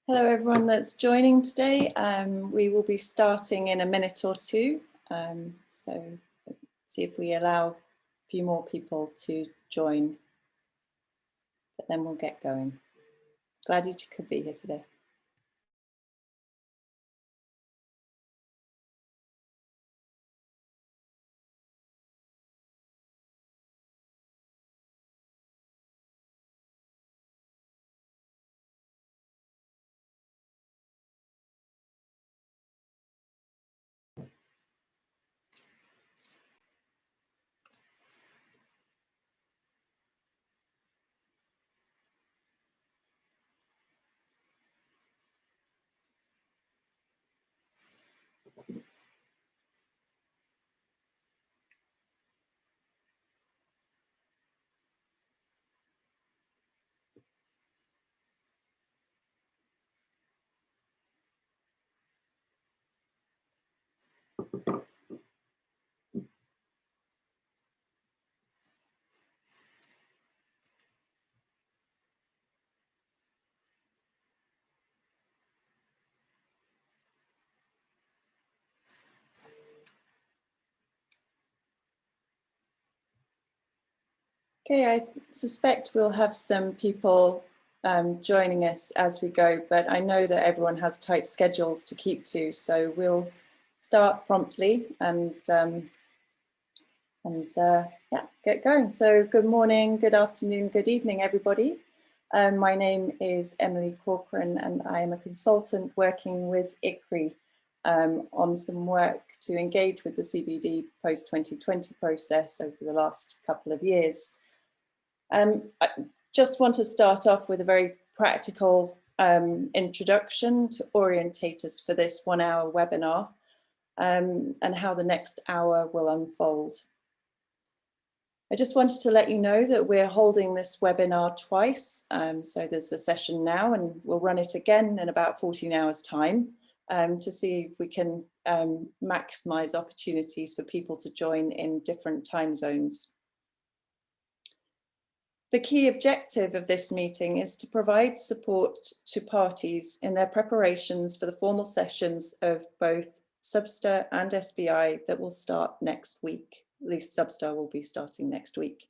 Hello everyone that's joining today. We will be starting in a minute or two, so see if we allow a few more people to join, but then we'll get going. Glad you could be here today. Okay, I suspect we'll have some people joining us as we go, but I know that everyone has tight schedules to keep to, so we'll start promptly and yeah, get going. So good morning, good afternoon, good evening, everybody. My name is Emily Corcoran and I am a consultant working with ICRI on some work to engage with the CBD post-2020 process over the last couple of years. I just want to start off with a very practical introduction to orientate us for this 1 hour webinar and how the next hour will unfold. I just wanted to let you know that we're holding this webinar twice. So there's a session now and we'll run it again in about 14 hours time to see if we can maximize opportunities for people to join in different time zones. The key objective of this meeting is to provide support to parties in their preparations for the formal sessions of both Subster and SBI that will start next week. At least Subster will be starting next week.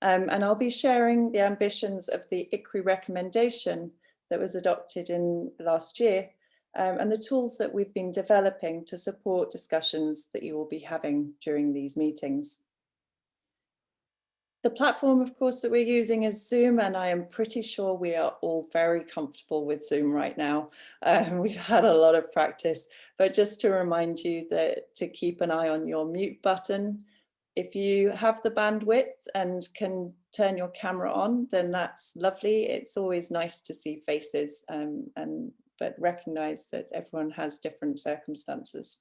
And I'll be sharing the ambitions of the ICRI recommendation that was adopted in last year and the tools that we've been developing to support discussions that you will be having during these meetings. The platform, of course, that we're using is Zoom, and I am pretty sure we are all very comfortable with Zoom right now. We've had a lot of practice, but just to remind you that to keep an eye on your mute button. If you have the bandwidth and can turn your camera on, then that's lovely. It's always nice to see faces, but recognize that everyone has different circumstances.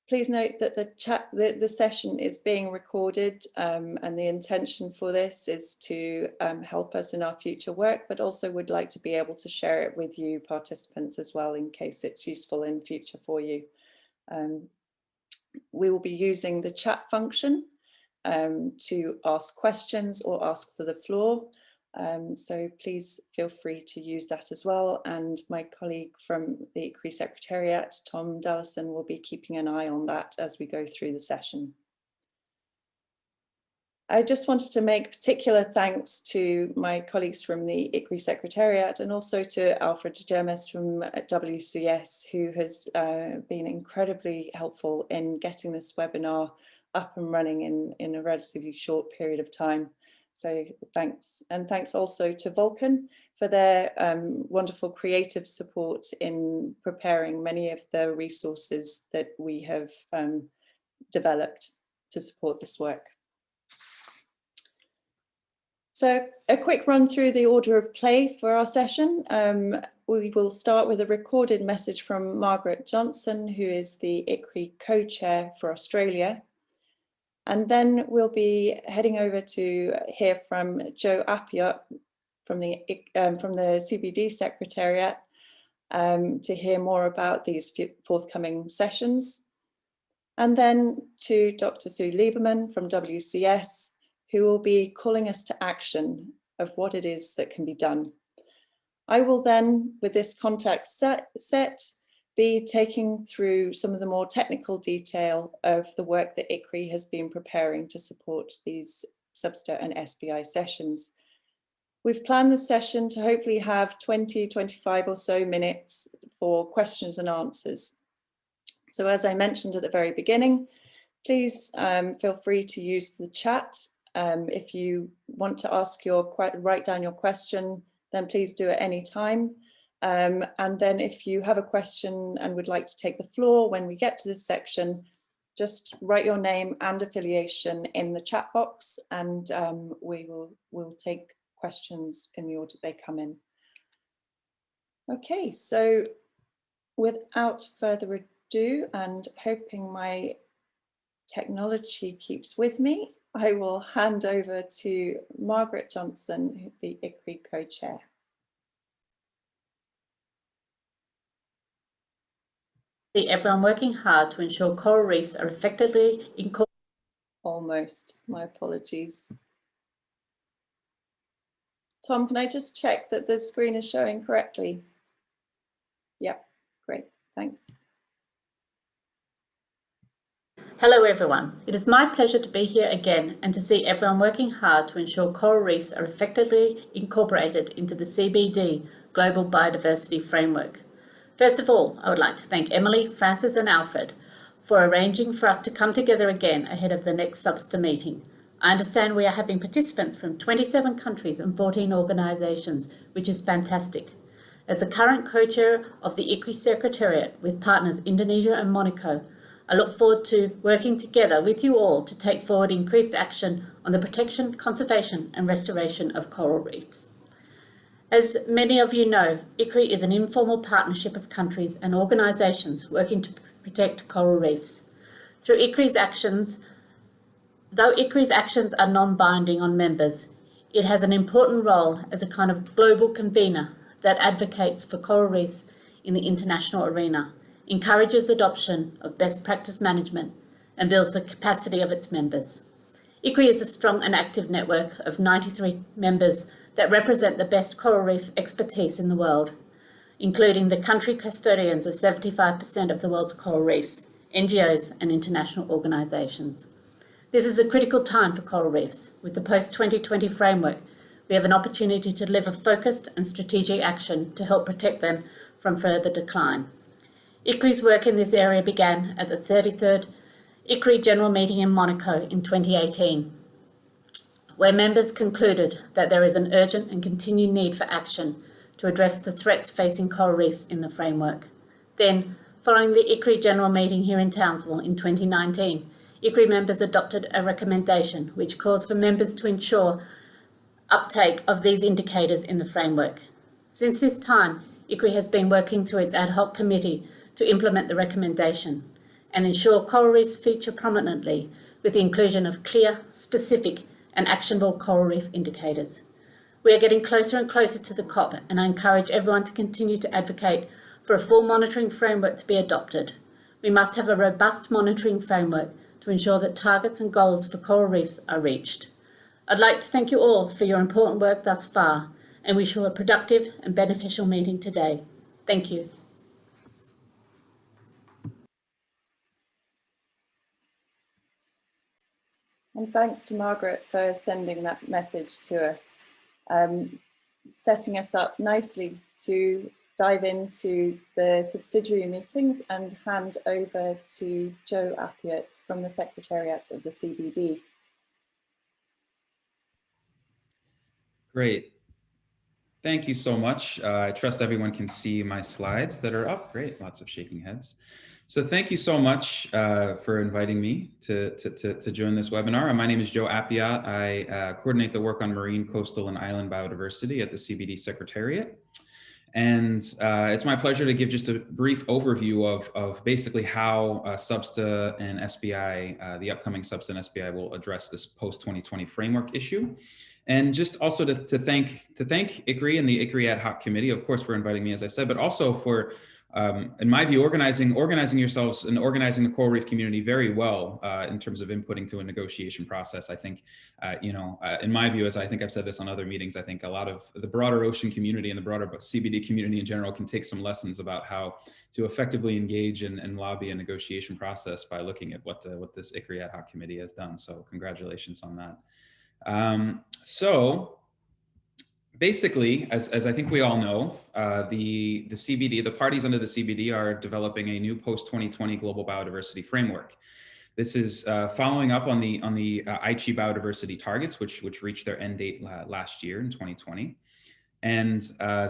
Please note that the session is being recorded and the intention for this is to help us in our future work, but also would like to be able to share it with you participants as well in case it's useful in future for you. We will be using the chat function to ask questions or ask for the floor. So please feel free to use that as well. And my colleague from the ICRI Secretariat, Tom Dallison, will be keeping an eye on that as we go through the session. I just wanted to make particular thanks to my colleagues from the ICRI Secretariat and also to Alfred Gemes from WCS, who has been incredibly helpful in getting this webinar up and running in a relatively short period of time. So thanks. And thanks also to Vulcan for their wonderful creative support in preparing many of the resources that we have developed to support this work. So a quick run through the order of play for our session. We will start with a recorded message from Margaret Johnson, who is the ICRI co-chair for Australia. And then we'll be heading over to hear from Joe Appiah from the CBD Secretariat to hear more about these forthcoming sessions. And then to Dr. Sue Lieberman from WCS, who will be calling us to action of what it is that can be done. I will then, with this context set, be taking through some of the more technical detail of the work that ICRI has been preparing to support these SBSTA and SBI sessions. We've planned the session to hopefully have 20, 25 or so minutes for questions and answers. So as I mentioned at the very beginning, please feel free to use the chat. If you want to write down your question, then please do at any time. And then if you have a question and would like to take the floor when we get to this section, just write your name and affiliation in the chat box, and we'll take questions in the order they come in. Okay, so without further ado, and hoping my technology keeps with me, I will hand over to Margaret Johnson, the ICRI co-chair. See everyone working hard to ensure coral reefs are effectively incorporated. Almost, my apologies. Tom, can I just check that the screen is showing correctly? Yep, great, thanks. Hello everyone, it is my pleasure to be here again and to see everyone working hard to ensure coral reefs are effectively incorporated into the CBD Global Biodiversity Framework. First of all, I would like to thank Emily, Francis and Alfred for arranging for us to come together again ahead of the next SBSTA meeting. I understand we are having participants from 27 countries and 14 organisations, which is fantastic. As the current co-chair of the ICRI Secretariat with partners Indonesia and Monaco, I look forward to working together with you all to take forward increased action on the protection, conservation and restoration of coral reefs. As many of you know, ICRI is an informal partnership of countries and organisations working to protect coral reefs. Through ICRI's actions, though ICRI's actions are non-binding on members, it has an important role as a kind of global convener that advocates for coral reefs in the international arena, encourages adoption of best practice management and builds the capacity of its members. ICRI is a strong and active network of 93 members that represent the best coral reef expertise in the world, including the country custodians of 75% of the world's coral reefs, NGOs and international organisations. This is a critical time for coral reefs. With the post-2020 framework, we have an opportunity to deliver focused and strategic action to help protect them from further decline. ICRI's work in this area began at the 33rd ICRI General Meeting in Monaco in 2018, where members concluded that there is an urgent and continued need for action to address the threats facing coral reefs in the framework. Then, following the ICRI General Meeting here in Townsville in 2019, ICRI members adopted a recommendation which calls for members to ensure uptake of these indicators in the framework. Since this time, ICRI has been working through its ad hoc committee to implement the recommendation and ensure coral reefs feature prominently with the inclusion of clear, specific and actionable coral reef indicators. We are getting closer and closer to the COP, and I encourage everyone to continue to advocate for a full monitoring framework to be adopted. We must have a robust monitoring framework to ensure that targets and goals for coral reefs are reached. I'd like to thank you all for your important work thus far and wish you a productive and beneficial meeting today. Thank you. And thanks to Margaret for sending that message to us, setting us up nicely to dive into the subsidiary meetings and hand over to Joe Appiatt from the Secretariat of the CBD. Great. Thank you so much. I trust everyone can see my slides that are up. Great, lots of shaking heads. So thank you so much for inviting me to join this webinar. My name is Joe Appiatt. I coordinate the work on marine, coastal, and island biodiversity at the CBD Secretariat. And it's my pleasure to give just a brief overview of basically how SBSTA and SBI, the upcoming SBSTA and SBI, will address this post-2020 framework issue. And just also to thank ICRI and the ICRI Ad Hoc Committee, of course, for inviting me, as I said, but also for in my view, organizing yourselves and organizing the coral reef community very well in terms of inputting to a negotiation process. I think, in my view, as I think I've said this on other meetings, I think a lot of the broader ocean community and the broader CBD community in general can take some lessons about how to effectively engage and lobby a negotiation process by looking at what this ICRI ad hoc committee has done. So congratulations on that. So basically, as I think we all know, the CBD, the parties under the CBD are developing a new post-2020 global biodiversity framework. This is following up on the Aichi biodiversity targets, which reached their end date last year in 2020. And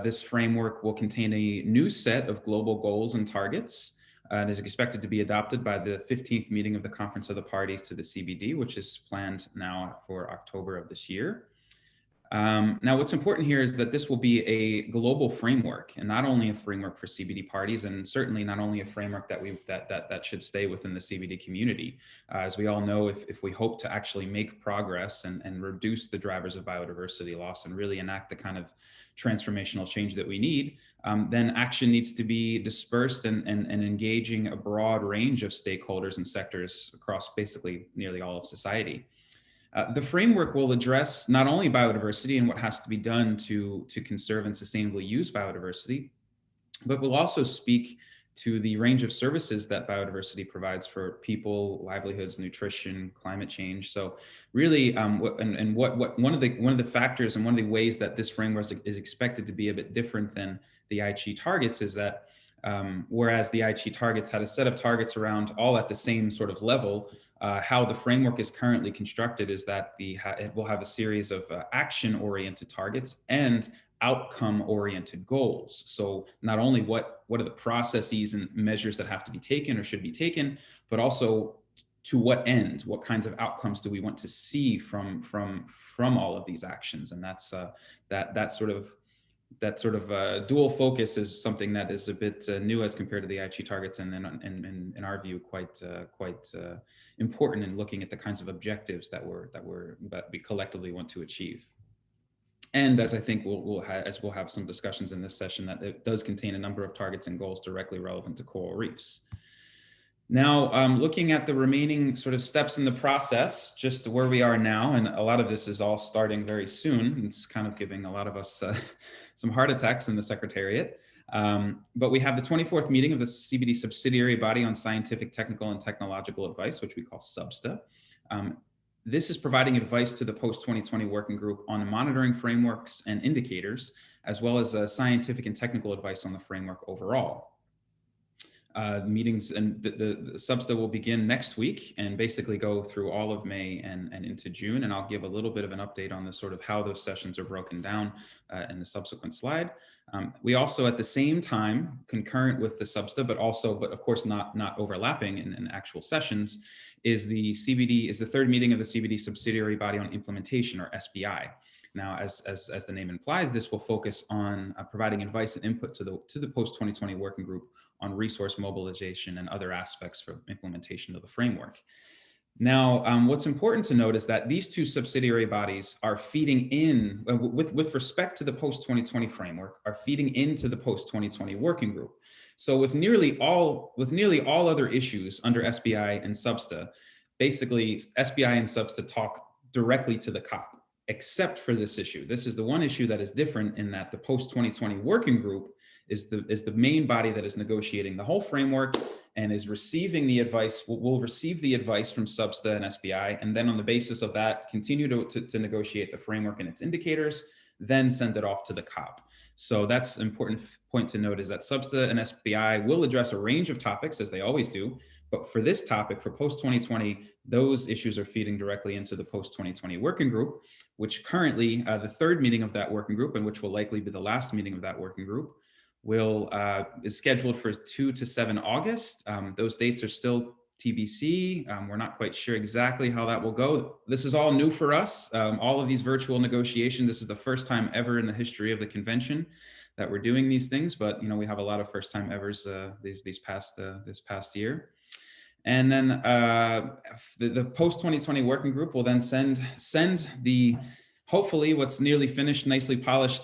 this framework will contain a new set of global goals and targets and is expected to be adopted by the 15th meeting of the Conference of the Parties to the CBD, which is planned now for October of this year. Now, what's important here is that this will be a global framework, and not only a framework for CBD parties, and certainly not only a framework that should stay within the CBD community. As we all know, if we hope to actually make progress and reduce the drivers of biodiversity loss and really enact the kind of transformational change that we need, then action needs to be dispersed and engaging a broad range of stakeholders and sectors across basically nearly all of society. The framework will address not only biodiversity and what has to be done to conserve and sustainably use biodiversity, but will also speak to the range of services that biodiversity provides for people, livelihoods, nutrition, climate change. So really, one of the factors and one of the ways that this framework is expected to be a bit different than the Aichi targets is that whereas the Aichi targets had a set of targets around all at the same sort of level, how the framework is currently constructed is that it will have a series of action-oriented targets and outcome-oriented goals. So not only what are the processes and measures that have to be taken or should be taken, but also to what end, what kinds of outcomes do we want to see from all of these actions? And that's that sort of dual focus is something that is a bit new as compared to the Aichi targets, and in our view, quite important in looking at the kinds of objectives that we collectively want to achieve. And as I think we'll have some discussions in this session, that it does contain a number of targets and goals directly relevant to coral reefs. Now, looking at the remaining sort of steps in the process, just where we are now, and a lot of this is all starting very soon. It's kind of giving a lot of us some heart attacks in the Secretariat. But we have the 24th meeting of the CBD subsidiary body on scientific, technical, and technological advice, which we call SBSTA. This is providing advice to the post-2020 working group on monitoring frameworks and indicators, as well as scientific and technical advice on the framework overall. Meetings and the SBSTA will begin next week and basically go through all of May and into June. And I'll give a little bit of an update on the sort of how those sessions are broken down in the subsequent slide. We also, at the same time, concurrent with the SBSTA, but of course not overlapping in actual sessions, is the third meeting of the CBD subsidiary body on implementation, or SBI. Now, as the name implies, this will focus on providing advice and input to the post-2020 working group on resource mobilization and other aspects for implementation of the framework. Now, what's important to note is that these two subsidiary bodies are feeding in, with respect to the post-2020 framework, are feeding into the post-2020 working group. So with nearly all other issues under SBI and SBSTA, basically SBI and SBSTA talk directly to the COP, except for this issue. This is the one issue that is different, in that the post-2020 working group is the main body that is negotiating the whole framework and is receiving the advice, will receive the advice from SBSTA and SBI, and then on the basis of that, continue to negotiate the framework and its indicators, then send it off to the COP. So that's an important point to note, is that SBSTA and SBI will address a range of topics, as they always do, but for this topic, for post-2020, those issues are feeding directly into the post-2020 working group, which currently, the third meeting of that working group, and which will likely be the last meeting of that working group, is scheduled for 2 to 7 August. Those dates are still TBC. We're not quite sure exactly how that will go. This is all new for us. All of these virtual negotiations, this is the first time ever in the history of the convention that we're doing these things, but we have a lot of first time evers this past year. And then the post-2020 working group will then send the, hopefully, what's nearly finished, nicely polished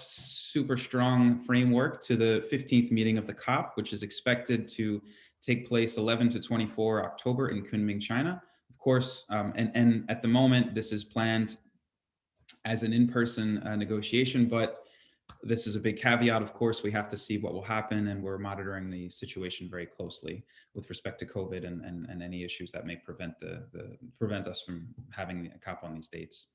super strong framework to the 15th meeting of the COP, which is expected to take place 11 to 24 October in Kunming, China. Of course, and at the moment, this is planned as an in-person negotiation, but this is a big caveat. Of course, we have to see what will happen, and we're monitoring the situation very closely with respect to COVID and any issues that may prevent us from having a COP on these dates.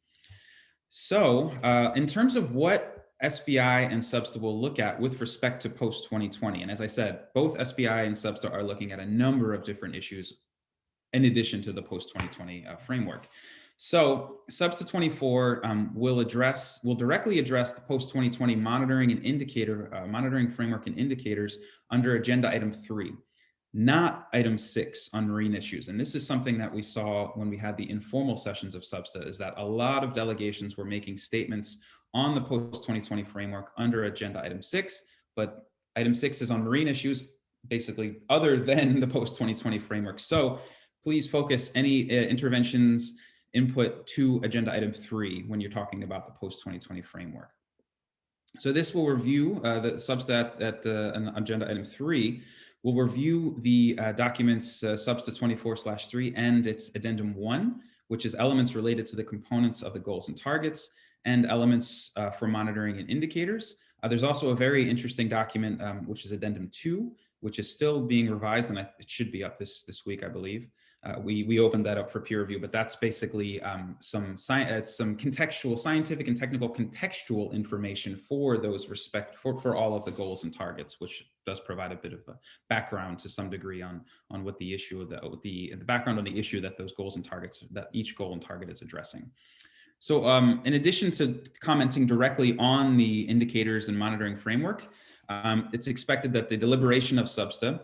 So in terms of what SBI and SBSTA will look at with respect to post-2020, and as I said, both SBI and SBSTA are looking at a number of different issues in addition to the post-2020 framework. So SBSTA 24 will directly address the post-2020 monitoring framework and indicators under agenda item 3, not item 6 on marine issues. And this is something that we saw when we had the informal sessions of SBSTA, is that a lot of delegations were making statements on the post-2020 framework under agenda item 6, but item 6 is on marine issues, basically other than the post-2020 framework. So please focus any interventions, input to agenda item 3 when you're talking about the post-2020 framework. So this will review the SBSTA at agenda item 3 will review the documents SBSTA 24/3 and its addendum 1, which is elements related to the components of the goals and targets and elements for monitoring and indicators. There's also a very interesting document, which is addendum 2, which is still being revised, and it should be up this week, I believe. We opened that up for peer review, but that's basically some contextual, scientific and technical contextual information for those for all of the goals and targets, which does provide a bit of a background to some degree on what the issue of the background on the issue that those goals and targets, that each goal and target is addressing. So in addition to commenting directly on the indicators and monitoring framework, it's expected that the deliberation of SBSTA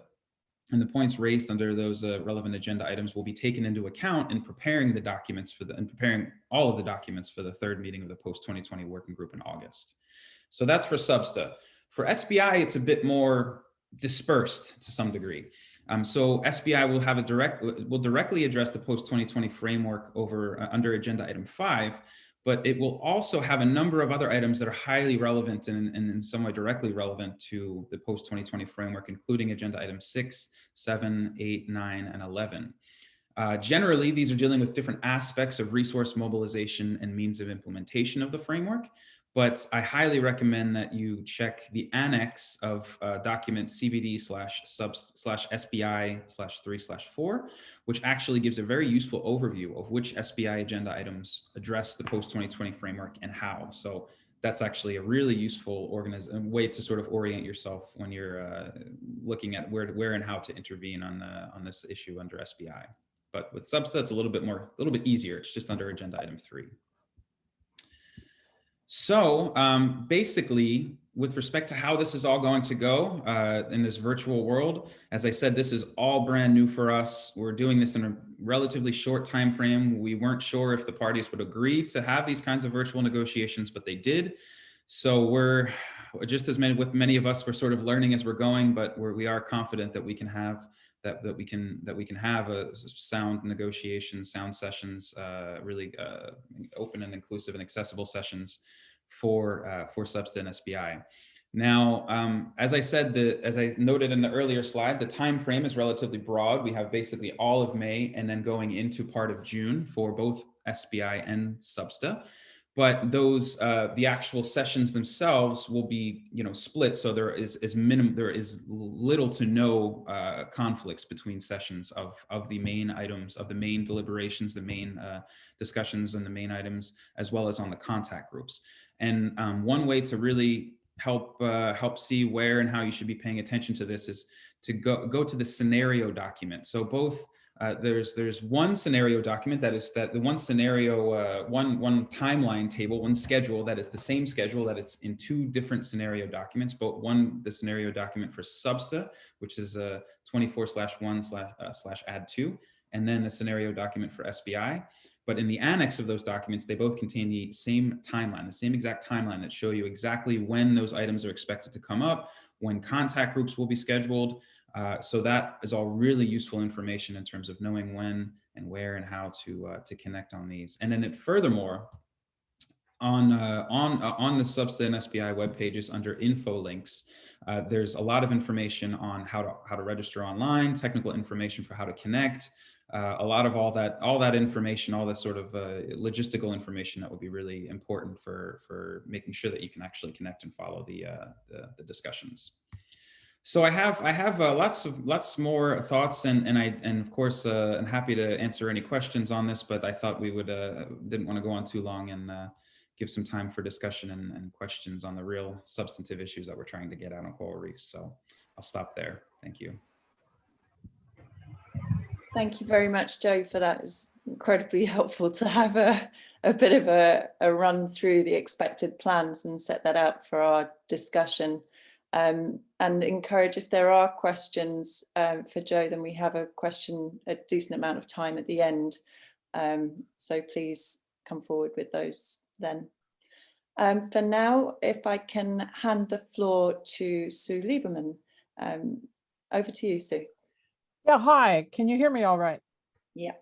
and the points raised under those relevant agenda items will be taken into account in preparing the documents preparing all of the documents for the third meeting of the post-2020 working group in August. So that's for SBSTA. For SBI, it's a bit more dispersed to some degree. So SBI will directly address the post-2020 framework under agenda item 5, but it will also have a number of other items that are highly relevant and in some way directly relevant to the post-2020 framework, including agenda items 6, 7, 8, 9, and 11. Generally, these are dealing with different aspects of resource mobilization and means of implementation of the framework, but I highly recommend that you check the annex of document CBD/SBI/3/4, which actually gives a very useful overview of which SBI agenda items address the post-2020 framework and how. So that's actually a really useful way to sort of orient yourself when you're looking at where and how to intervene on this issue under SBI. But with SBSTA, it's a little bit easier. It's just under agenda item 3. So basically, with respect to how this is all going to go in this virtual world, as I said, this is all brand new for us. We're doing this in a relatively short time frame. We weren't sure if the parties would agree to have these kinds of virtual negotiations, but they did. So we're just with many of us, we're sort of learning as we're going, but we are confident that we can have that we can have a sound negotiation, sound sessions, really open and inclusive and accessible sessions for SBSTA and SBI. Now, as I said, as I noted in the earlier slide, the time frame is relatively broad. We have basically all of May and then going into part of June for both SBI and SBSTA. But those the actual sessions themselves will be split, so there is little to no conflicts between sessions of the main items, of the main deliberations, the main discussions and the main items, as well as on the contact groups. And one way to really help see where and how you should be paying attention to this is to go to the scenario document. So both there's one scenario document one timeline table, one schedule that is the same schedule that it's in two different scenario documents, but the scenario document for SBSTA, which is 24/1/add2, and then the scenario document for SBI. But in the annex of those documents, they both contain the same timeline, the same exact timeline that show you exactly when those items are expected to come up, when contact groups will be scheduled. So that is all really useful information in terms of knowing when and where and how to connect on these. And then furthermore, on the Substa and SBI web pages under info links, there's a lot of information on how to register online, technical information for how to connect, a lot of all that information, all that sort of logistical information that would be really important for making sure that you can actually connect and follow the discussions. So I have lots more thoughts, and of course I'm happy to answer any questions on this, but I thought we would didn't want to go on too long and give some time for discussion and questions on the real substantive issues that we're trying to get out on coral reefs. So I'll stop there. Thank you. Thank you very much, Joe, for that. It was incredibly helpful to have a bit of a run through the expected plans and set that out for our discussion. And encourage, if there are questions for Joe, then we have a decent amount of time at the end. So please come forward with those then. For now, if I can hand the floor to Sue Lieberman. Over to you, Sue. Yeah, hi, can you hear me all right? Yeah.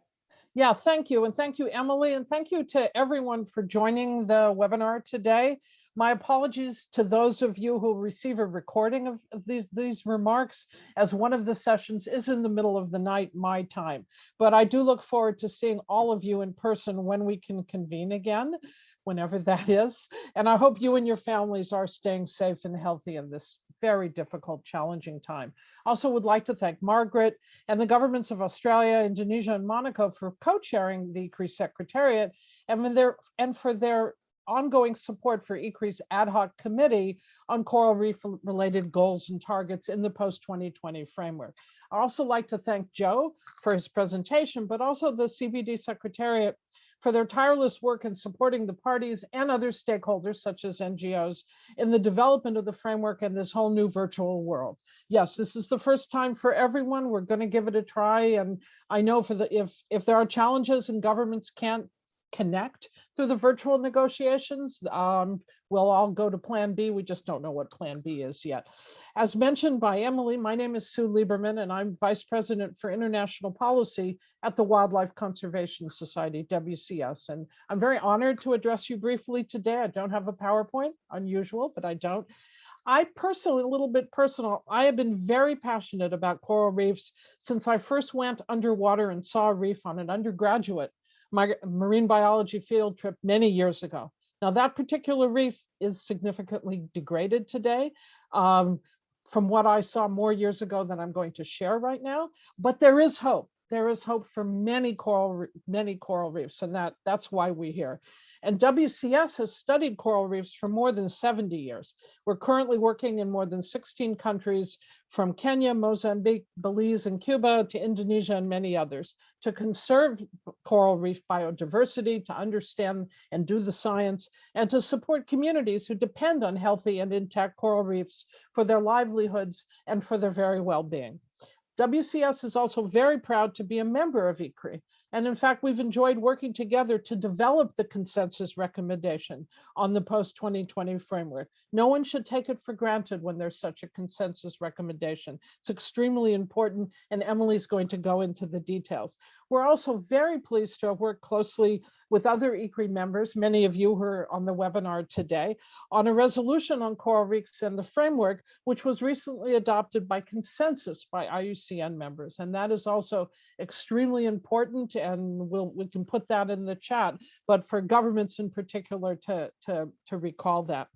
Yeah, thank you. And thank you, Emily. And thank you to everyone for joining the webinar today. My apologies to those of you who receive a recording of these remarks, as one of the sessions is in the middle of the night, my time. But I do look forward to seeing all of you in person when we can convene again, whenever that is. And I hope you and your families are staying safe and healthy in this very difficult, challenging time. Also would like to thank Margaret and the governments of Australia, Indonesia, and Monaco for co-chairing the ICRI Secretariat and for their ongoing support for ICRI's ad hoc committee on coral reef related goals and targets in the post-2020 framework. I'd also like to thank Joe for his presentation, but also the CBD Secretariat for their tireless work in supporting the parties and other stakeholders, such as NGOs, in the development of the framework and this whole new virtual world. Yes, this is the first time for everyone. We're going to give it a try. And I know if there are challenges and governments can't connect through the virtual negotiations, we'll all go to Plan B. We just don't know what Plan B is yet. As mentioned by Emily, my name is Sue Lieberman, and I'm Vice President for International Policy at the Wildlife Conservation Society, WCS. And I'm very honored to address you briefly today. I don't have a PowerPoint, unusual, but I don't. I personally, a little bit personal, I have been very passionate about coral reefs since I first went underwater and saw a reef on an undergraduate marine biology field trip many years ago. Now that particular reef is significantly degraded today from what I saw more years ago than I'm going to share right now, but there is hope. There is hope for many coral reefs, and that's why we're here. And WCS has studied coral reefs for more than 70 years. We're currently working in more than 16 countries, from Kenya, Mozambique, Belize, and Cuba to Indonesia and many others, to conserve coral reef biodiversity, to understand and do the science, and to support communities who depend on healthy and intact coral reefs for their livelihoods and for their very well-being. WCS is also very proud to be a member of ICRI. And in fact, we've enjoyed working together to develop the consensus recommendation on the post-2020 framework. No one should take it for granted when there's such a consensus recommendation. It's extremely important, and Emily's going to go into the details. We're also very pleased to have worked closely with other ICRI members, many of you who are on the webinar today, on a resolution on coral reefs and the framework, which was recently adopted by consensus by IUCN members. And that is also extremely important, and we can put that in the chat, but for governments in particular to recall that.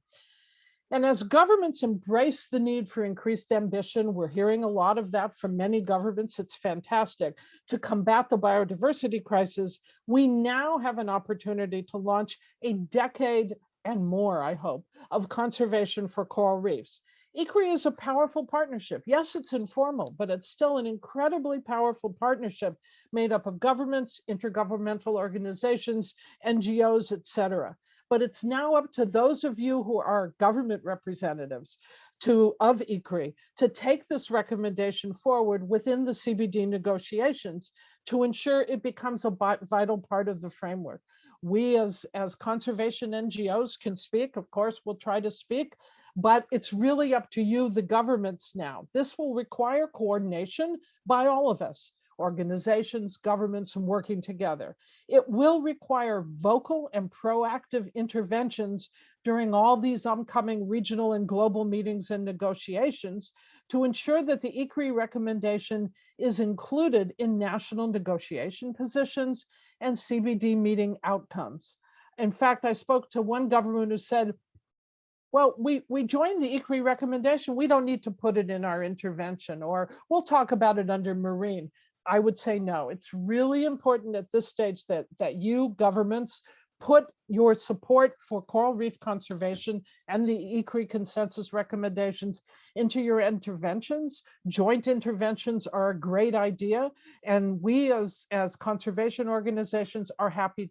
And as governments embrace the need for increased ambition, we're hearing a lot of that from many governments, it's fantastic, to combat the biodiversity crisis, we now have an opportunity to launch a decade and more, I hope, of conservation for coral reefs. ICRI is a powerful partnership. Yes, it's informal, but it's still an incredibly powerful partnership made up of governments, intergovernmental organizations, NGOs, etc. But it's now up to those of you who are government representatives of ICRI to take this recommendation forward within the CBD negotiations to ensure it becomes a vital part of the framework. We as conservation NGOs can speak, of course, we'll try to speak, but it's really up to you, the governments now. This will require coordination by all of us. organizations, governments, and working together. It will require vocal and proactive interventions during all these upcoming regional and global meetings and negotiations to ensure that the ICRI recommendation is included in national negotiation positions and CBD meeting outcomes. In fact, I spoke to one government who said, well, we joined the ICRI recommendation. We don't need to put it in our intervention, or we'll talk about it under marine. I would say no. It's really important at this stage that you governments put your support for coral reef conservation and the ICRI consensus recommendations into your interventions. Joint interventions are a great idea, and we as conservation organizations are happy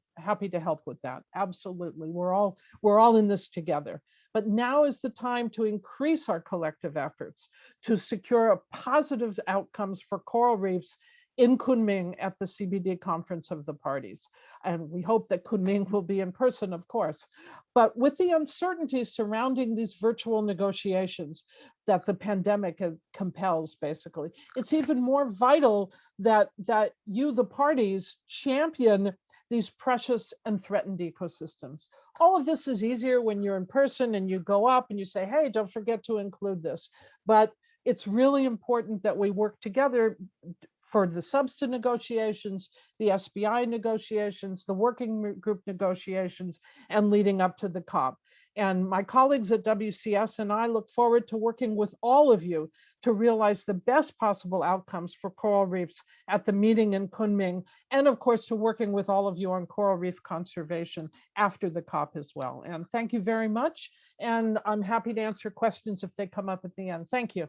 to help with that. Absolutely, we're all in this together. But now is the time to increase our collective efforts to secure positive outcomes for coral reefs in Kunming at the CBD conference of the parties. And we hope that Kunming will be in person, of course. But with the uncertainties surrounding these virtual negotiations that the pandemic compels, basically, it's even more vital that you, the parties, champion these precious and threatened ecosystems. All of this is easier when you're in person and you go up and you say, hey, don't forget to include this. But it's really important that we work together for the SBSTA negotiations, the SBI negotiations, the working group negotiations, and leading up to the COP. And my colleagues at WCS and I look forward to working with all of you to realize the best possible outcomes for coral reefs at the meeting in Kunming, and of course to working with all of you on coral reef conservation after the COP as well. And thank you very much. And I'm happy to answer questions if they come up at the end. Thank you.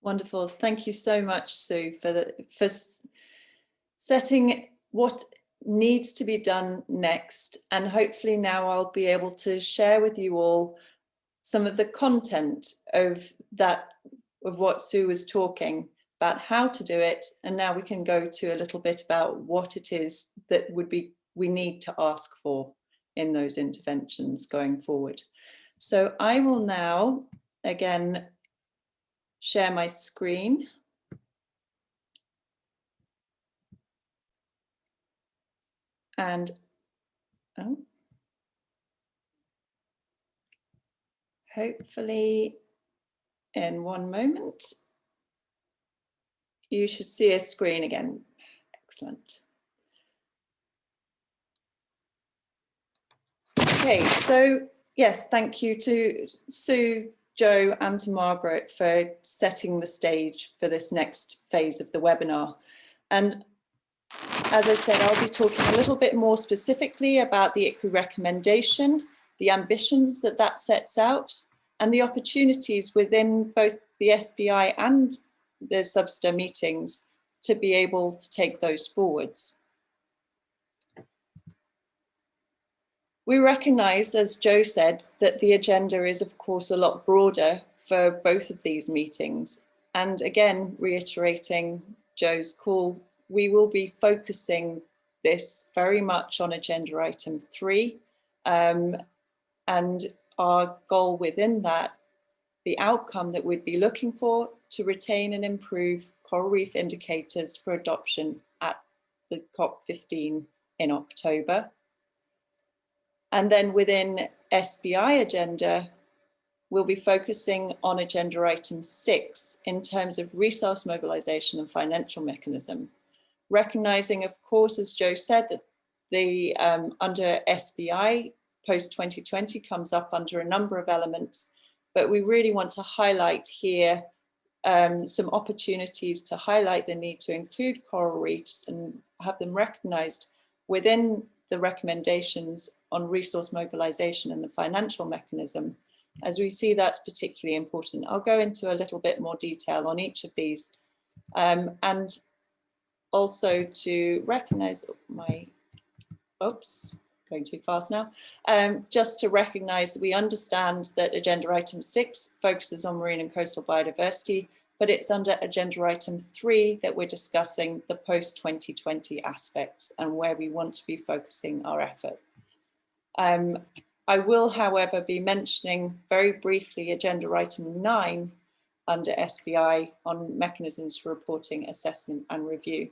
Wonderful. Thank you so much, Sue, for setting what needs to be done next. And hopefully now I'll be able to share with you all some of the content of what Sue was talking about, how to do it. And now we can go to a little bit about what it is that we need to ask for in those interventions going forward. So I will now again share my screen. And hopefully in one moment, you should see a screen again. Excellent. Okay, so yes, thank you to Sue, Joe, and to Margaret for setting the stage for this next phase of the webinar. And as I said, I'll be talking a little bit more specifically about the ICRI recommendation, the ambitions that sets out, and the opportunities within both the SBI and the SBSTA meetings to be able to take those forwards. We recognise, as Joe said, that the agenda is of course a lot broader for both of these meetings. And again, reiterating Joe's call, we will be focusing this very much on agenda item 3. And our goal within that, the outcome that we'd be looking for, to retain and improve coral reef indicators for adoption at the COP15 in October. And then within SBI agenda, we'll be focusing on agenda item 6 in terms of resource mobilization and financial mechanism. Recognizing, of course, as Joe said, that the under SBI post-2020 comes up under a number of elements, but we really want to highlight here some opportunities to highlight the need to include coral reefs and have them recognized within the recommendations on resource mobilization and the financial mechanism, as we see that's particularly important. I'll go into a little bit more detail on each of these, and also to recognize going too fast now, just to recognize that we understand that agenda item 6 focuses on marine and coastal biodiversity, but it's under agenda item 3 that we're discussing the post-2020 aspects and where we want to be focusing our effort. I will, however, be mentioning very briefly agenda item 9, under SBI on mechanisms for reporting, assessment and review.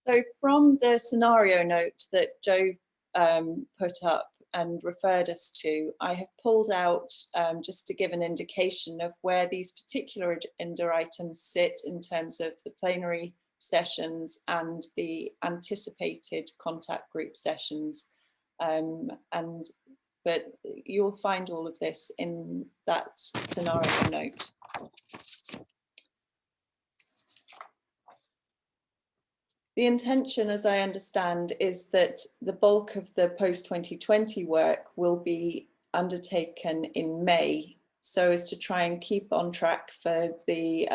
So from the scenario note that Joe put up and referred us to, I have pulled out just to give an indication of where these particular agenda items sit in terms of the plenary sessions and the anticipated contact group sessions. But you'll find all of this in that scenario note. The intention, as I understand, is that the bulk of the post-2020 work will be undertaken in May, so as to try and keep on track for the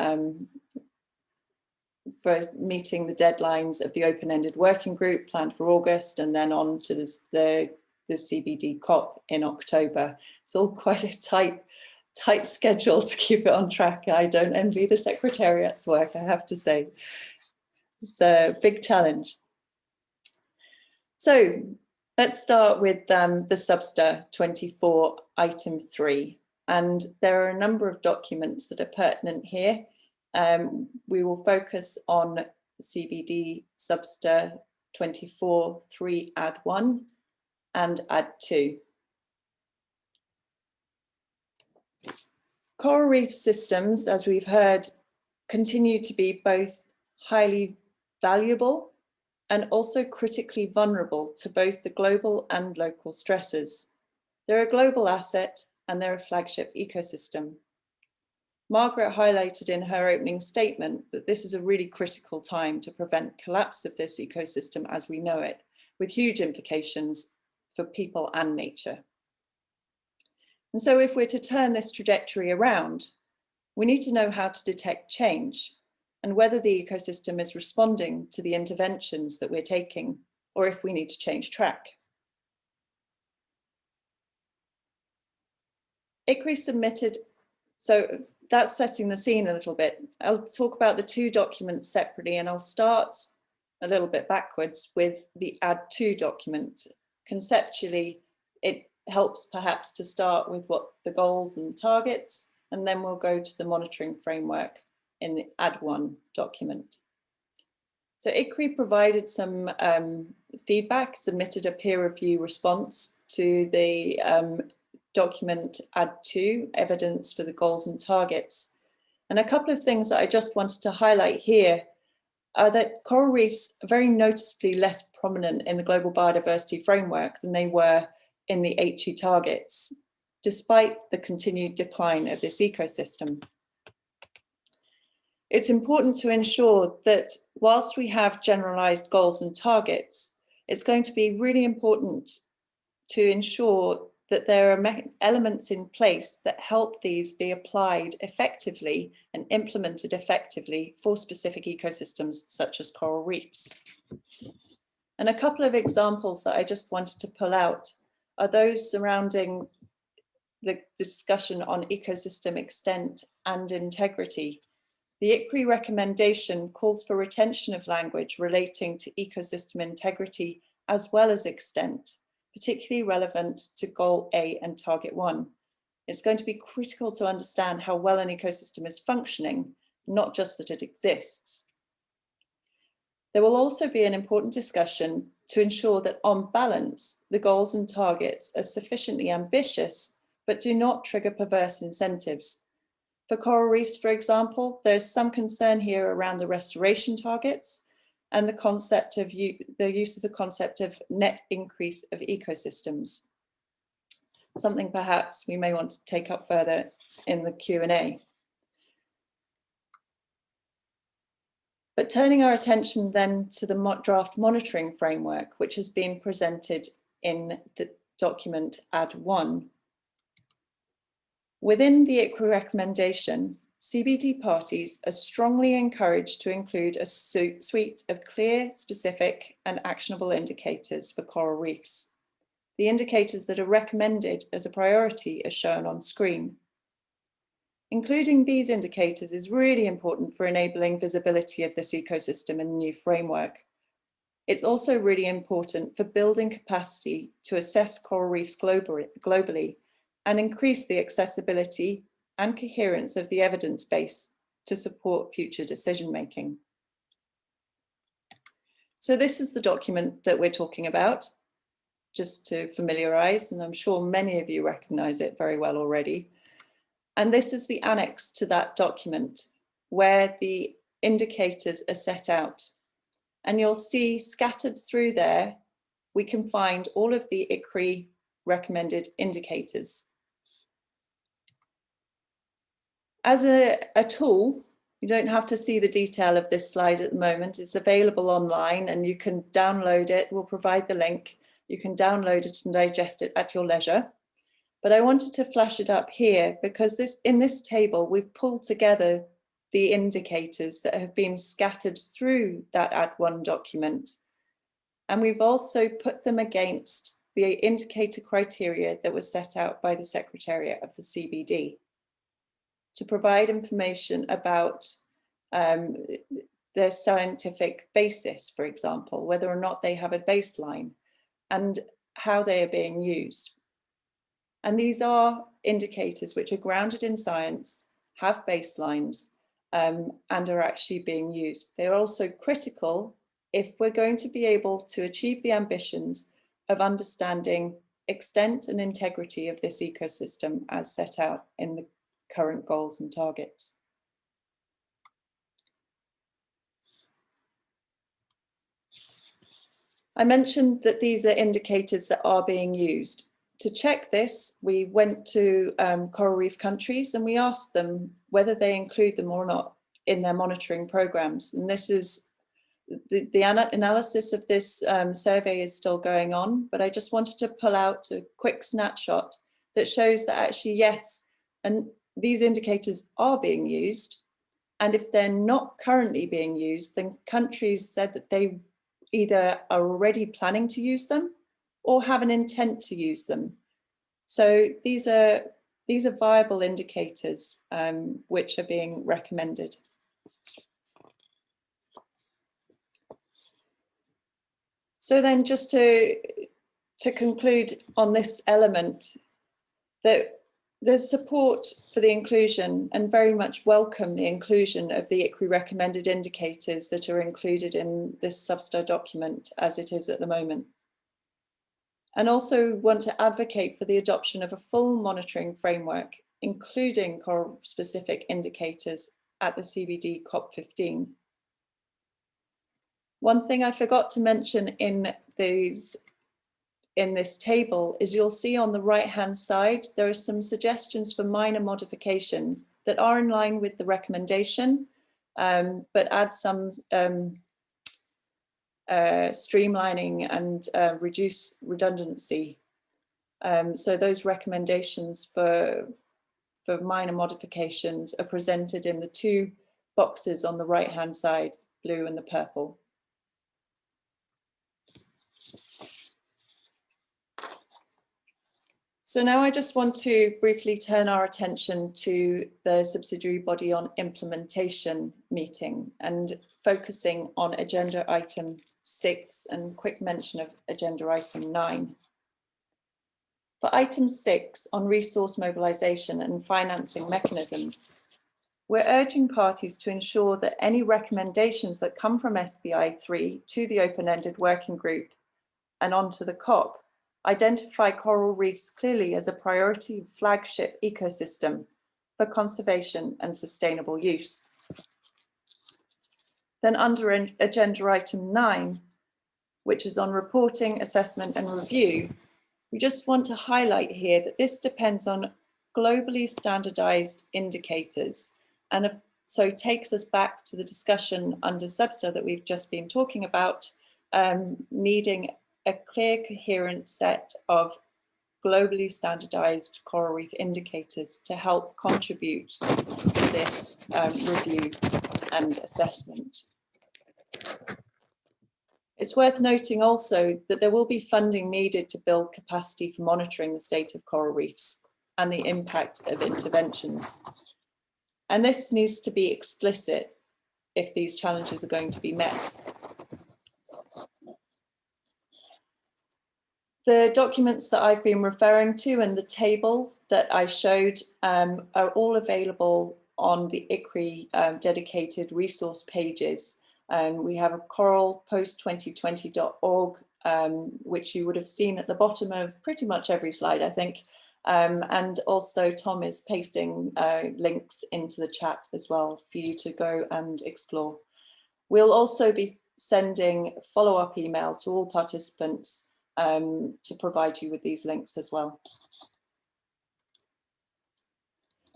for meeting the deadlines of the open-ended working group planned for August, and then on to the CBD COP in October. It's all quite a tight schedule to keep it on track. I don't envy the Secretariat's work, I have to say. It's a big challenge. So let's start with the Subster 24 item 3. And there are a number of documents that are pertinent here. We will focus on CBD Subster 24 3 add 1 and add 2. Coral reef systems, as we've heard, continue to be both highly valuable and also critically vulnerable to both the global and local stresses. They're a global asset and they're a flagship ecosystem. Margaret highlighted in her opening statement that this is a really critical time to prevent collapse of this ecosystem as we know it, with huge implications for people and nature. And so if we're to turn this trajectory around, we need to know how to detect change and whether the ecosystem is responding to the interventions that we're taking, or if we need to change track. ICCRI submitted, so that's setting the scene a little bit. I'll talk about the two documents separately, and I'll start a little bit backwards with the add 2 document. Conceptually, it helps perhaps to start with what the goals and targets, and then we'll go to the monitoring framework in the add 1 document. So ICCRI provided some feedback, submitted a peer review response to the document add 2, evidence for the goals and targets. And a couple of things that I just wanted to highlight here are that coral reefs are very noticeably less prominent in the global biodiversity framework than they were in the HE targets, despite the continued decline of this ecosystem. It's important to ensure that whilst we have generalized goals and targets, it's going to be really important to ensure that there are elements in place that help these be applied effectively and implemented effectively for specific ecosystems such as coral reefs. And a couple of examples that I just wanted to pull out are those surrounding the discussion on ecosystem extent and integrity. The ICCRI recommendation calls for retention of language relating to ecosystem integrity as well as extent, particularly relevant to Goal A and Target 1. It's going to be critical to understand how well an ecosystem is functioning, not just that it exists. There will also be an important discussion to ensure that on balance, the goals and targets are sufficiently ambitious, but do not trigger perverse incentives. For coral reefs, for example, there's some concern here around the restoration targets and the concept of the use of the concept of net increase of ecosystems. Something perhaps we may want to take up further in the Q&A. But turning our attention then to the draft monitoring framework, which has been presented in the document add 1. Within the ICCRI recommendation, CBD parties are strongly encouraged to include a suite of clear, specific and actionable indicators for coral reefs. The indicators that are recommended as a priority are shown on screen. Including these indicators is really important for enabling visibility of this ecosystem in the new framework. It's also really important for building capacity to assess coral reefs globally and increase the accessibility and coherence of the evidence base to support future decision making. So this is the document that we're talking about, just to familiarize, and I'm sure many of you recognize it very well already. And this is the annex to that document where the indicators are set out. And you'll see scattered through there, we can find all of the ICRI recommended indicators. As a tool, you don't have to see the detail of this slide at the moment. It's available online and you can download it. We'll provide the link. You can download it and digest it at your leisure. But I wanted to flash it up here because in this table, we've pulled together the indicators that have been scattered through that Ad1 document. And we've also put them against the indicator criteria that was set out by the Secretariat of the CBD to provide information about their scientific basis, for example, whether or not they have a baseline and how they are being used. And these are indicators which are grounded in science, have baselines, and are actually being used. They're also critical if we're going to be able to achieve the ambitions of understanding extent and integrity of this ecosystem as set out in the current goals and targets. I mentioned that these are indicators that are being used. To check this, we went to coral reef countries and we asked them whether they include them or not in their monitoring programs. And this is the analysis of this survey is still going on, but I just wanted to pull out a quick snapshot that shows that actually, yes, and these indicators are being used. And if they're not currently being used, then countries said that they either are already planning to use them or have an intent to use them. So these are viable indicators which are being recommended. So then just to conclude on this element, that there's support for the inclusion and very much welcome the inclusion of the ICRI recommended indicators that are included in this Substar document as it is at the moment. And also want to advocate for the adoption of a full monitoring framework, including coral specific indicators at the CBD COP15. One thing I forgot to mention in this table is you'll see on the right-hand side, there are some suggestions for minor modifications that are in line with the recommendation, but add some streamlining and reduce redundancy. So those recommendations for minor modifications are presented in the two boxes on the right-hand side, blue and the purple. So now I just want to briefly turn our attention to the subsidiary body on implementation meeting and focusing on agenda item 6 and quick mention of agenda item 9. For item 6 on resource mobilization and financing mechanisms, we're urging parties to ensure that any recommendations that come from SBI 3 to the open-ended working group and onto the COP identify coral reefs clearly as a priority flagship ecosystem for conservation and sustainable use. Then under agenda item 9, which is on reporting, assessment and review, we just want to highlight here that this depends on globally standardized indicators, and so takes us back to the discussion under Substar that we've just been talking about, needing a clear, coherent set of globally standardized coral reef indicators to help contribute to this review and assessment. It's worth noting also that there will be funding needed to build capacity for monitoring the state of coral reefs and the impact of interventions. And this needs to be explicit if these challenges are going to be met. The documents that I've been referring to and the table that I showed are all available on the ICRI dedicated resource pages. We have a coralpost2020.org, which you would have seen at the bottom of pretty much every slide, I think. And also Tom is pasting links into the chat as well for you to go and explore. We'll also be sending follow-up email to all participants to provide you with these links as well.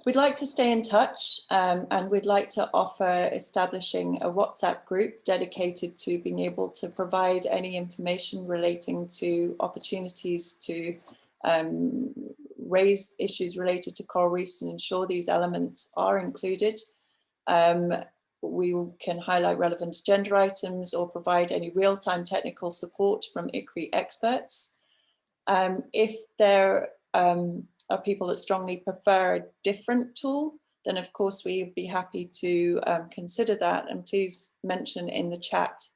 We'd like to stay in touch and we'd like to offer establishing a WhatsApp group dedicated to being able to provide any information relating to opportunities to raise issues related to coral reefs and ensure these elements are included. We can highlight relevant agenda items or provide any real-time technical support from ICRI experts. If there are people that strongly prefer a different tool, then of course we'd be happy to consider that, and please mention in the chat.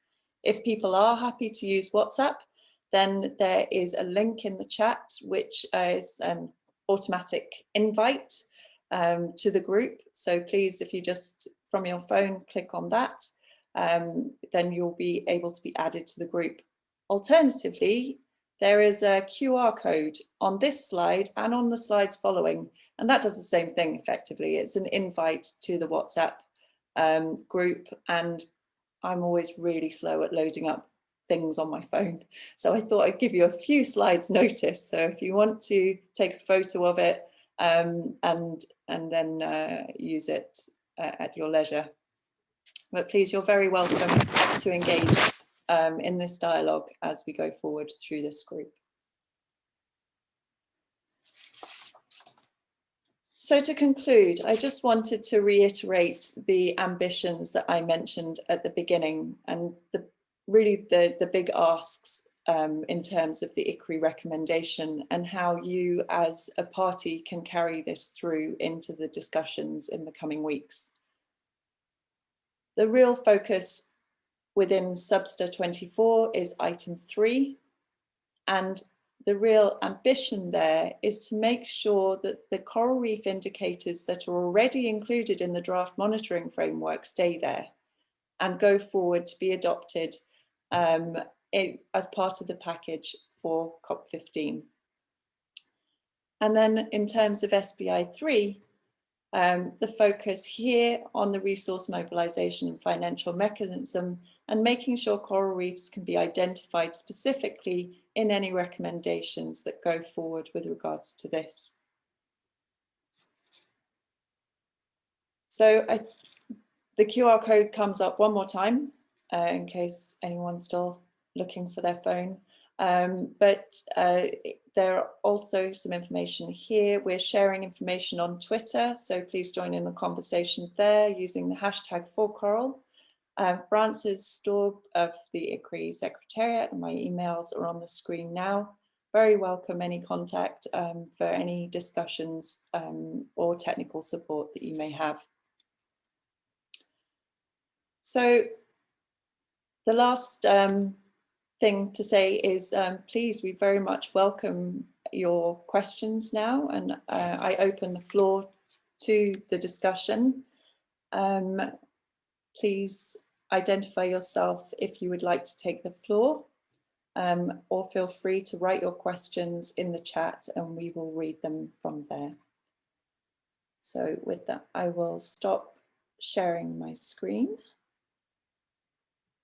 If people are happy to use WhatsApp, then there is a link in the chat which is an automatic invite to the group. So please, if you just from your phone click on that, then you'll be able to be added to the group. Alternatively, there is a QR code on this slide and on the slides following, and that does the same thing effectively. It's an invite to the WhatsApp group, and I'm always really slow at loading up things on my phone. So I thought I'd give you a few slides notice. So if you want to take a photo of it and then use it at your leisure. But please, you're very welcome to engage in this dialogue as we go forward through this group. So to conclude, I just wanted to reiterate the ambitions that I mentioned at the beginning and really the big asks in terms of the ICRI recommendation and how you as a party can carry this through into the discussions in the coming weeks. The real focus within Substa 24 is item 3, and the real ambition there is to make sure that the coral reef indicators that are already included in the draft monitoring framework stay there and go forward to be adopted as part of the package for COP15. And then in terms of SBI 3, the focus here on the resource mobilization and financial mechanism and making sure coral reefs can be identified specifically in any recommendations that go forward with regards to this. So the QR code comes up one more time in case anyone's still looking for their phone. But there are also some information here. We're sharing information on Twitter, so please join in the conversation there using the hashtag #4Coral. Frances Staub of the ICRI Secretariat, and my emails are on the screen now. Very welcome any contact for any discussions or technical support that you may have. So the last thing to say is please, we very much welcome your questions now, and I open the floor to the discussion. Please identify yourself if you would like to take the floor, or feel free to write your questions in the chat and we will read them from there. So with that, I will stop sharing my screen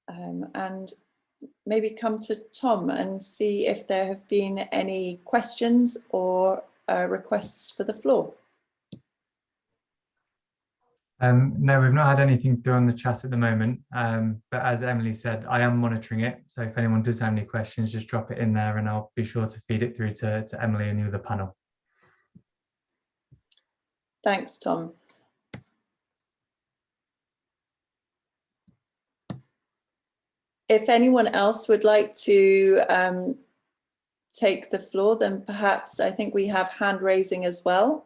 and maybe come to Tom and see if there have been any questions or requests for the floor. No, we've not had anything through on the chat at the moment, but as Emily said, I am monitoring it. So if anyone does have any questions, just drop it in there and I'll be sure to feed it through to Emily and the other panel. Thanks, Tom. If anyone else would like to take the floor, then perhaps I think we have hand raising as well.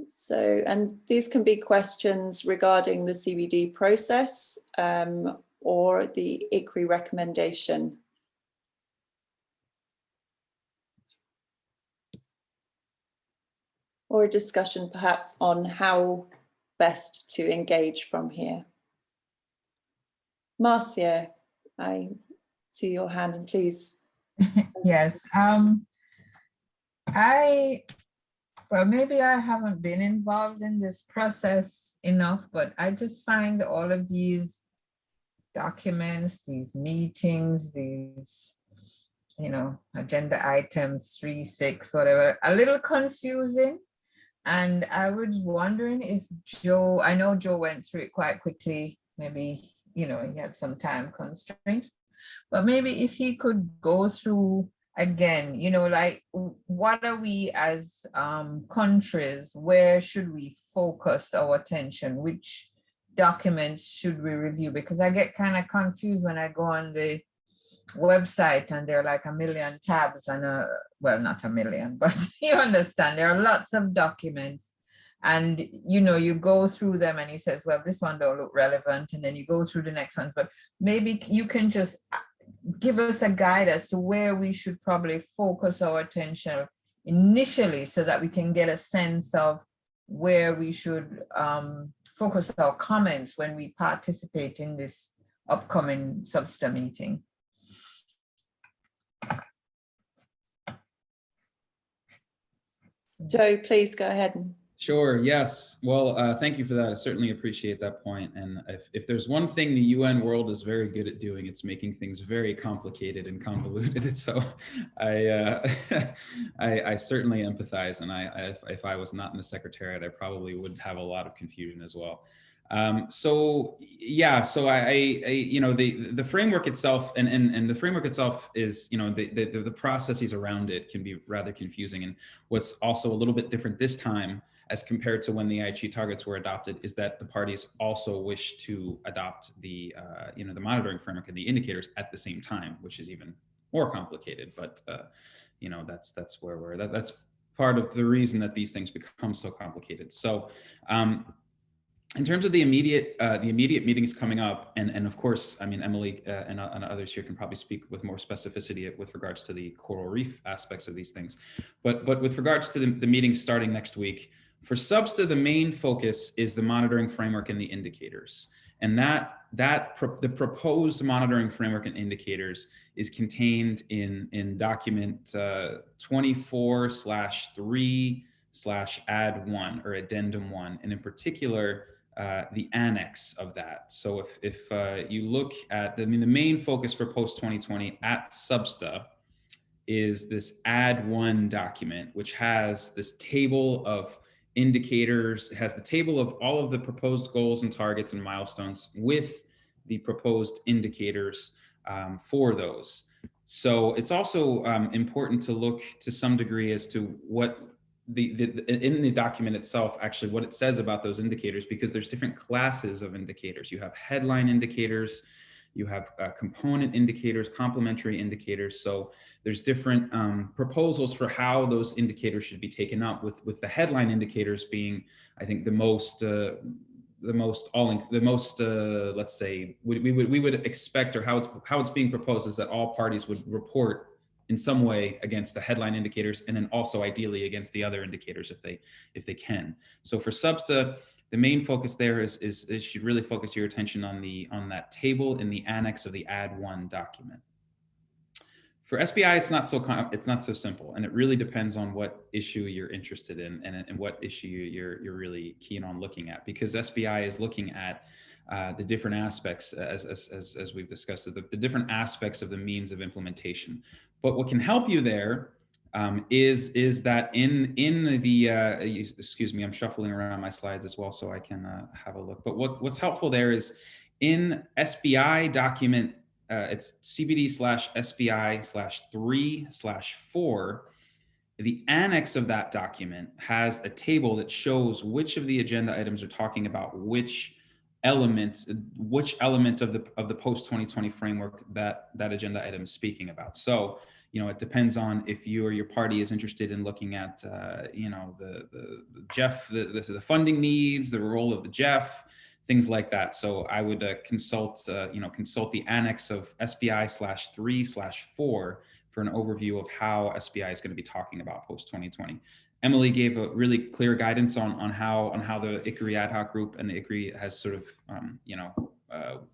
So, and these can be questions regarding the CBD process or the ICRI recommendation. or a discussion perhaps on how best to engage from here? Marcia, I see your hand, and please. Yes, well, maybe I haven't been involved in this process enough, but I just find all of these documents, these meetings, these, you know, agenda items, 3, 6, whatever, a little confusing. And I was wondering if Joe, I know Joe went through it quite quickly, maybe, you know, he had some time constraints, but maybe if he could go through again, you know, like, what are we as countries, where should we focus our attention? Which documents should we review? Because I get kind of confused when I go on the website and there are like a million tabs and well, not a million, but you understand, there are lots of documents, and you know, you go through them and he says, well, this one don't look relevant, and then you go through the next ones. But maybe you can just give us a guide as to where we should probably focus our attention initially, so that we can get a sense of where we should focus our comments when we participate in this upcoming SBSTA meeting. Joe, please go ahead. Sure. Yes. Well, thank you for that. I certainly appreciate that point. And if there's one thing the UN world is very good at doing, it's making things very complicated and convoluted. So I certainly empathize. And if I was not in the Secretariat, I probably would have a lot of confusion as well. So yeah, so I you know, the framework itself and the framework itself is, you know, the processes around it can be rather confusing. And what's also a little bit different this time as compared to when the Aichi targets were adopted is that the parties also wish to adopt the you know, the monitoring framework and the indicators at the same time, which is even more complicated. But you know, that's where that's part of the reason that these things become so complicated. So in terms of the immediate meetings coming up, and of course, I mean, Emily and others here can probably speak with more specificity with regards to the coral reef aspects of these things. But with regards to the meetings starting next week, for SBSTA, the main focus is the monitoring framework and the indicators. And the proposed monitoring framework and indicators is contained in document 24/3/add1 or addendum 1, and in particular, the annex of that. So if you look at, I mean, the main focus for post-2020 at SBSTA is this add1 document, which has this table of indicators. It has the table of all of the proposed goals and targets and milestones with the proposed indicators for those. So it's also important to look to some degree as to what in the document itself, actually what it says about those indicators, because there's different classes of indicators. You have headline indicators, you have component indicators, complementary indicators. So there's different proposals for how those indicators should be taken up, with the headline indicators being, I think, the most let's say we would expect, or how it's being proposed is that all parties would report in some way against the headline indicators, and then also ideally against the other indicators if they can. So for SBSTA, the main focus there is should really focus your attention on that table in the annex of the add1 document. For SBI, it's not so simple, and it really depends on what issue you're interested in and what issue you're really keen on looking at, because SBI is looking at the different aspects, as we've discussed, the different aspects of the means of implementation. But what can help you there is that in the excuse me, I'm shuffling around my slides as well so I can have a look. But what's helpful there is in SBI document, it's CBD/SBI/3/4. The annex of that document has a table that shows which of the agenda items are talking about which element of the post-2020 framework that agenda item is speaking about. So, you know, it depends on if you or your party is interested in looking at, you know, the GEF, the funding needs, the role of the GEF, things like that. So I would consult the annex of SBI/3/4 for an overview of how SBI is going to be talking about post-2020. Emily gave a really clear guidance on how the ICRI ad hoc group and the ICRI has sort of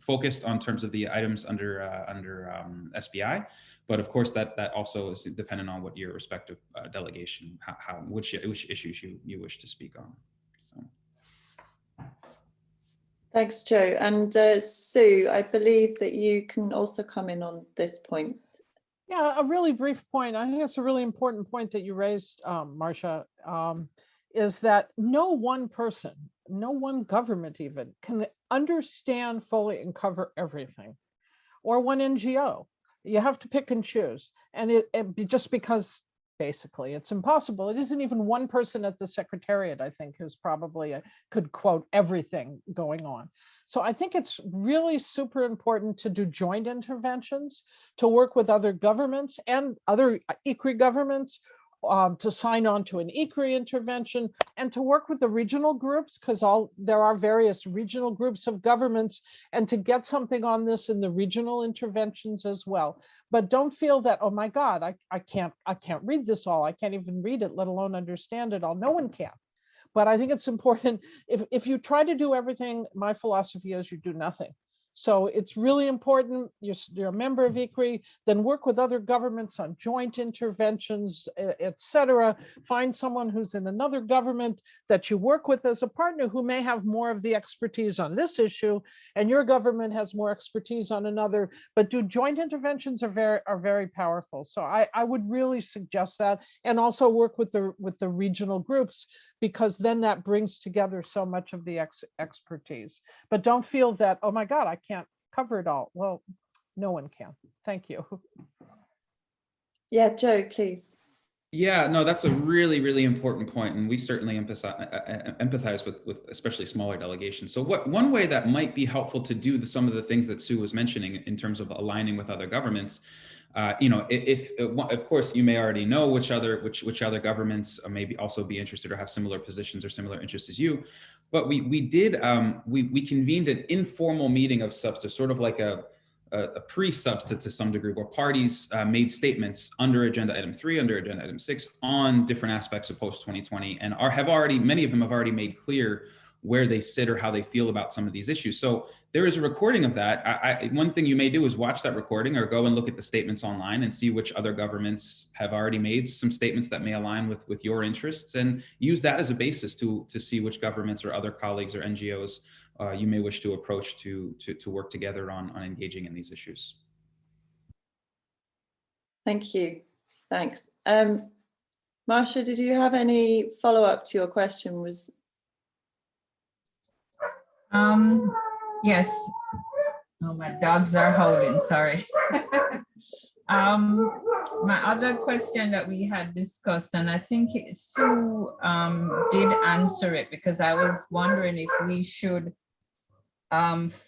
focused on terms of the items under SBI, but of course that also is dependent on what your respective delegation, which issues you wish to speak on. So. Thanks, Joe. And Sue, I believe that you can also come in on this point. Yeah, a really brief point. I think it's a really important point that you raised, Marcia, is that no one person, no one government even can understand fully and cover everything, or one NGO. You have to pick and choose. And just because basically it's impossible. It isn't even one person at the Secretariat, I think, who's probably could quote everything going on. So I think it's really super important to do joint interventions, to work with other governments and other ICRI governments, to sign on to an ICRI intervention, and to work with the regional groups, because there are various regional groups of governments, and to get something on this in the regional interventions as well. But don't feel that, oh my God, I can't read this all. I can't even read it, let alone understand it all. No one can. But I think it's important, if you try to do everything, my philosophy is you do nothing. So it's really important, you're a member of ICRI, then work with other governments on joint interventions, etc. Find someone who's in another government that you work with as a partner who may have more of the expertise on this issue, and your government has more expertise on another, but do joint interventions are very powerful. So I would really suggest that, and also work with the regional groups, because then that brings together so much of the expertise. But don't feel that, oh my God, I can't cover it all. Well, no one can. Thank you. Yeah, Joe, please. Yeah, no, that's a really, really important point, and we certainly empathize with especially smaller delegations. So one way that might be helpful to do some of the things that Sue was mentioning in terms of aligning with other governments, if of course you may already know which other governments maybe also be interested or have similar positions or similar interests as you, but we convened an informal meeting of substance, sort of like a pre-substance to some degree, where parties made statements under agenda item 3, under agenda item 6 on different aspects of post 2020, and many of them have already made clear where they sit or how they feel about some of these issues. So there is a recording of that. One thing you may do is watch that recording or go and look at the statements online and see which other governments have already made some statements that may align with your interests, and use that as a basis to see which governments or other colleagues or NGOs you may wish to approach to work together on engaging in these issues. Thank you. Thanks. Marcia, did you have any follow-up to your question? Yes. Oh, my dogs are howling, sorry. My other question that we had discussed, and I think Sue did answer it, because I was wondering if we should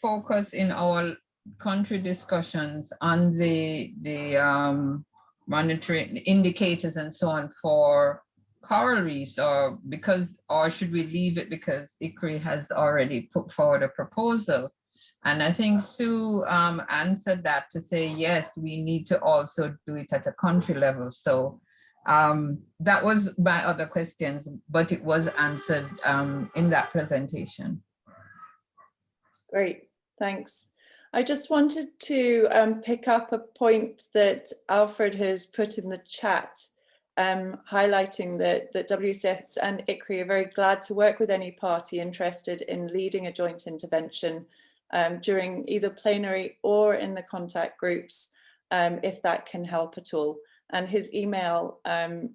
focus in our country discussions on the monitoring indicators and so on for coral reefs, or should we leave it because ICRI has already put forward a proposal? And I think Sue answered that to say, yes, we need to also do it at a country level. So that was my other questions, but it was answered in that presentation. Great, thanks. I just wanted to pick up a point that Alfred has put in the chat, highlighting that WCS and ICRI are very glad to work with any party interested in leading a joint intervention during either plenary or in the contact groups, if that can help at all. And his email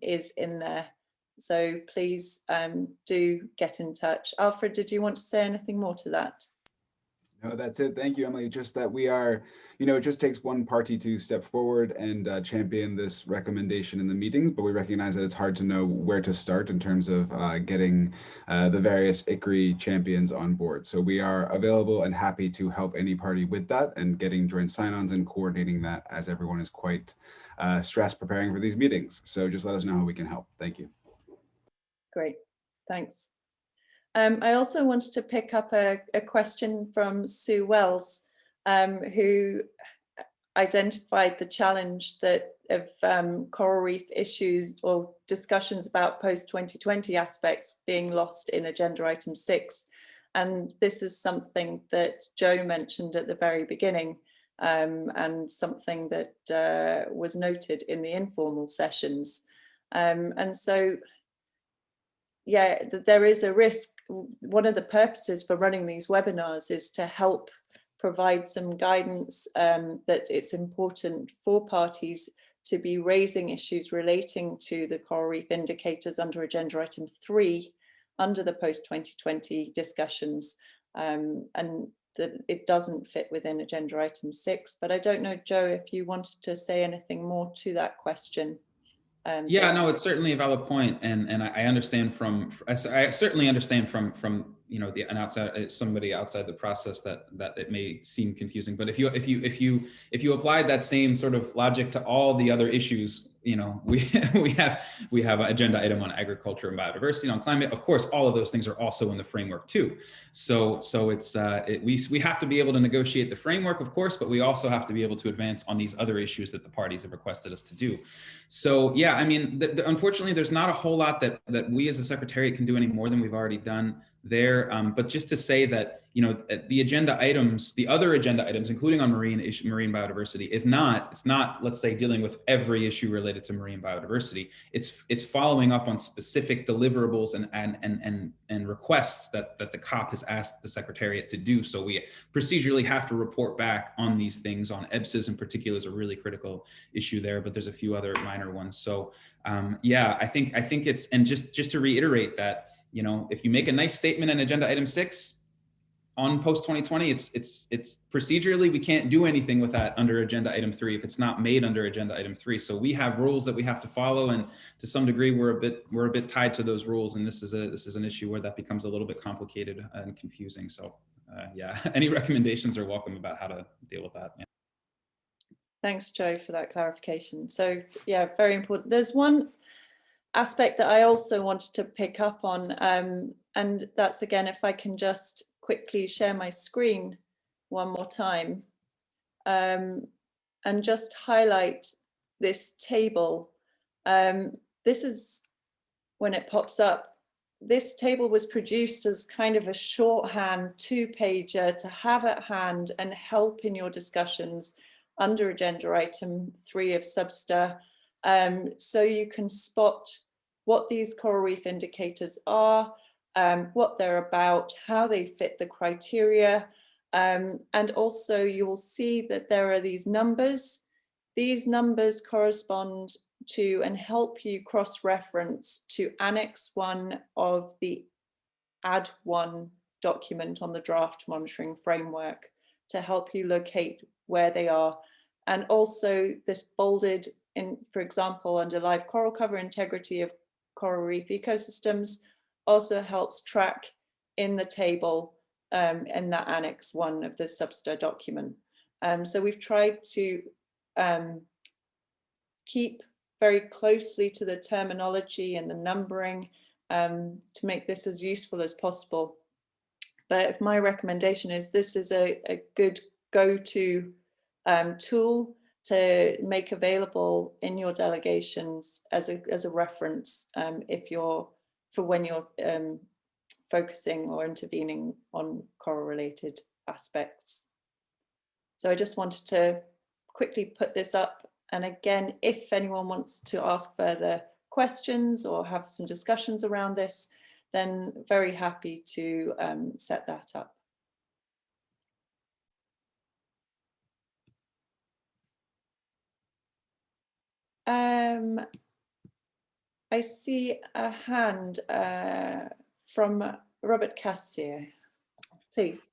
is in there. So please do get in touch. Alfred, did you want to say anything more to that? No, that's it. Thank you, Emily. Just that we are, it just takes one party to step forward and champion this recommendation in the meetings, but we recognize that it's hard to know where to start in terms of getting the various ICRI champions on board. So we are available and happy to help any party with that and getting joint sign-ons and coordinating that, as everyone is quite stressed preparing for these meetings. So just let us know how we can help. Thank you. Great, thanks. I also wanted to pick up a question from Sue Wells, who identified the challenge that of coral reef issues or discussions about post-2020 aspects being lost in agenda item 6. And this is something that Joe mentioned at the very beginning, and something that was noted in the informal sessions. And so, yeah, there is a risk. One of the purposes for running these webinars is to help provide some guidance that it's important for parties to be raising issues relating to the coral reef indicators under agenda item 3 under the post-2020 discussions, and that it doesn't fit within agenda item 6. But I don't know, Joe, if you wanted to say anything more to that question. Yeah, no, it's certainly a valid point, and I understand I certainly understand from somebody outside the process that it may seem confusing. But if you applied that same sort of logic to all the other issues, we have an agenda item on agriculture and biodiversity, on climate. Of course, all of those things are also in the framework too. So it's we have to be able to negotiate the framework, of course, but we also have to be able to advance on these other issues that the parties have requested us to do. So yeah, I mean, unfortunately, there's not a whole lot that we as a Secretariat can do any more than we've already done there. But just to say that, the agenda items, the other agenda items, including on marine biodiversity, it's not, let's say, dealing with every issue related to marine biodiversity. It's following up on specific deliverables and requests that the COP has asked the Secretariat to do. So we procedurally have to report back on these things. On EBSAs in particular is a really critical issue there, but there's a few other minor ones. So yeah, I think it's, and just to reiterate that, if you make a nice statement in agenda item 6 on post 2020, it's procedurally, we can't do anything with that under agenda item 3 if it's not made under agenda item 3. So we have rules that we have to follow, and to some degree we're a bit tied to those rules. And this is an issue where that becomes a little bit complicated and confusing. So yeah, any recommendations are welcome about how to deal with that. Yeah. Thanks, Joe, for that clarification. So yeah, very important. There's one aspect that I also wanted to pick up on, and that's, again, if I can just quickly share my screen one more time, and just highlight this table. This is, when it pops up, this table was produced as kind of a shorthand 2-pager to have at hand and help in your discussions under agenda item 3 of SBSTA, so you can spot what these coral reef indicators are, what they're about, how they fit the criteria, and also you'll see that there are these numbers. These numbers correspond to and help you cross-reference to Annex 1 of the AD1 document on the draft monitoring framework to help you locate where they are. And also this bolded in, for example, under live coral cover, integrity of coral reef ecosystems also helps track in the table in that Annex 1 of the SBSTA document. So we've tried to keep very closely to the terminology and the numbering to make this as useful as possible. But if my recommendation is, this is a good go-to tool to make available in your delegations as a reference when you're focusing or intervening on coral related aspects. So I just wanted to quickly put this up. And again, if anyone wants to ask further questions or have some discussions around this, then very happy to set that up. I see a hand from Robert Cassier, please.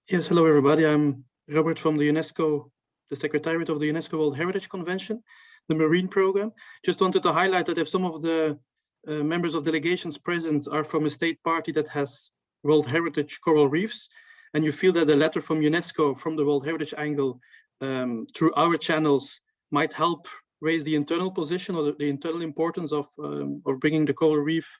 Yes, hello everybody. I'm Robert from the UNESCO, the Secretariat of the UNESCO World Heritage Convention, the Marine Program. Just wanted to highlight that if some of the members of delegations present are from a state party that has World Heritage coral reefs, and you feel that a letter from UNESCO from the World Heritage angle through our channels might help raise the internal position or the internal importance of bringing the coral reef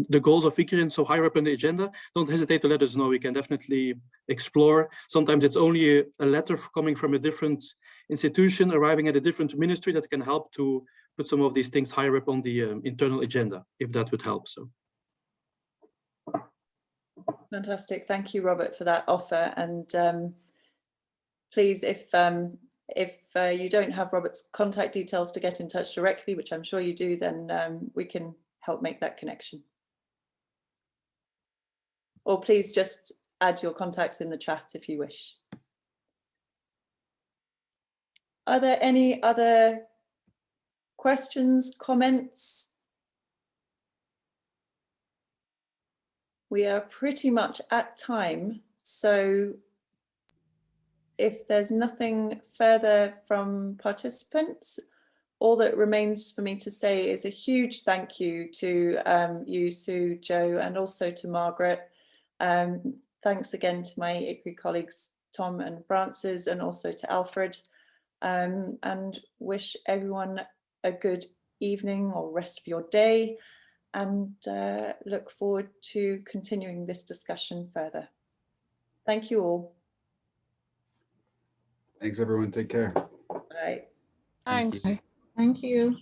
the goals of ICRIN so higher up on the agenda, don't hesitate to let us know. We can definitely explore. Sometimes it's only a letter coming from a different institution, arriving at a different ministry that can help to put some of these things higher up on the internal agenda, if that would help. So. Fantastic. Thank you, Robert, for that offer. And please, if you don't have Robert's contact details to get in touch directly, which I'm sure you do, then we can help make that connection. Or please just add your contacts in the chat if you wish. Are there any other questions, comments? We are pretty much at time, so if there's nothing further from participants, all that remains for me to say is a huge thank you to you, Sue, Joe, and also to Margaret. Thanks again to my ICRI colleagues, Tom and Francis, and also to Alfred, and wish everyone a good evening or rest of your day, and look forward to continuing this discussion further. Thank you all. Thanks, everyone. Take care. Bye. Thank Thanks. you. Thank you.